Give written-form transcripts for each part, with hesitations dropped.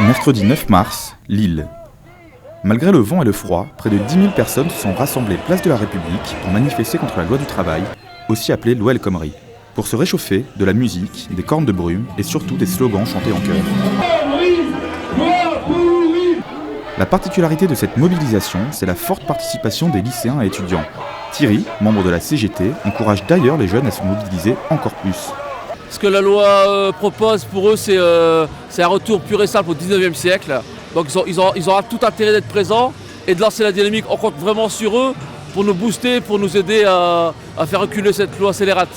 Mercredi 9 mars, Lille. Malgré le vent et le froid, près de 10 000 personnes se sont rassemblées place de la République pour manifester contre la loi du travail, aussi appelée loi El Khomri. Pour se réchauffer, de la musique, des cornes de brume et surtout des slogans chantés en chœur. La particularité de cette mobilisation, c'est la forte participation des lycéens et étudiants. Thierry, membre de la CGT, encourage d'ailleurs les jeunes à se mobiliser encore plus. Ce que la loi propose pour eux, c'est un retour pur et simple au 19e siècle. Donc ils auront tout intérêt d'être présents et de lancer la dynamique. On compte vraiment sur eux pour nous booster, pour nous aider à faire reculer cette loi scélérate.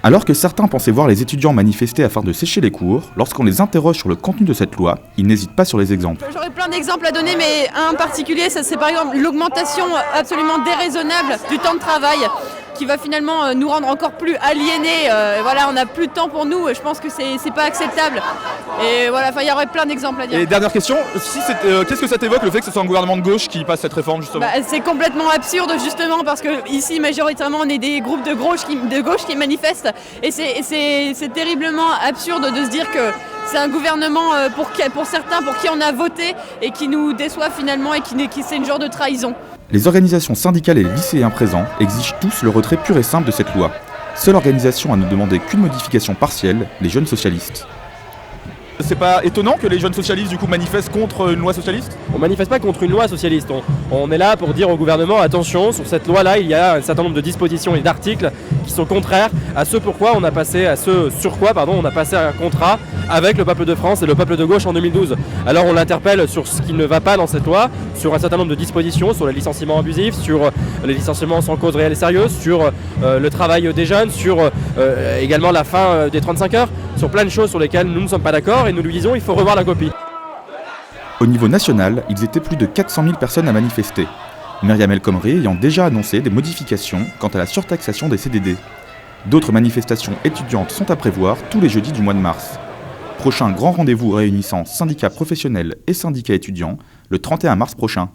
Alors que certains pensaient voir les étudiants manifester afin de sécher les cours, lorsqu'on les interroge sur le contenu de cette loi, ils n'hésitent pas sur les exemples. J'aurais plein d'exemples à donner, mais un en particulier, c'est par exemple l'augmentation absolument déraisonnable du temps de travail, qui va finalement nous rendre encore plus aliénés. Voilà, on n'a plus de temps pour nous et je pense que c'est pas acceptable. Et voilà, il y aurait plein d'exemples à dire. Et dernière question, qu'est-ce que ça t'évoque le fait que ce soit un gouvernement de gauche qui passe cette réforme justement ? C'est complètement absurde justement parce que ici majoritairement on est des groupes de gauche qui manifestent et c'est terriblement absurde de se dire que c'est un gouvernement pour certains pour qui on a voté et qui nous déçoit finalement et qui c'est une genre de trahison. Les organisations syndicales et les lycéens présents exigent tous le retrait pur et simple de cette loi. Seule organisation à ne demander qu'une modification partielle, les jeunes socialistes. C'est pas étonnant que les jeunes socialistes du coup manifestent contre une loi socialiste ? On manifeste pas contre une loi socialiste, on est là pour dire au gouvernement attention, sur cette loi-là il y a un certain nombre de dispositions et d'articles qui sont contraires à ce sur quoi on a passé un contrat avec le peuple de France et le peuple de gauche en 2012. Alors on l'interpelle sur ce qui ne va pas dans cette loi, sur un certain nombre de dispositions, sur les licenciements abusifs, sur les licenciements sans cause réelle et sérieuse, sur le travail des jeunes, sur également la fin des 35 heures, sur plein de choses sur lesquelles nous ne sommes pas d'accord et nous lui disons il faut revoir la copie. Au niveau national, ils étaient plus de 400 000 personnes à manifester. Myriam El Khomri ayant déjà annoncé des modifications quant à la surtaxation des CDD. D'autres manifestations étudiantes sont à prévoir tous les jeudis du mois de mars. Prochain grand rendez-vous réunissant syndicats professionnels et syndicats étudiants le 31 mars prochain.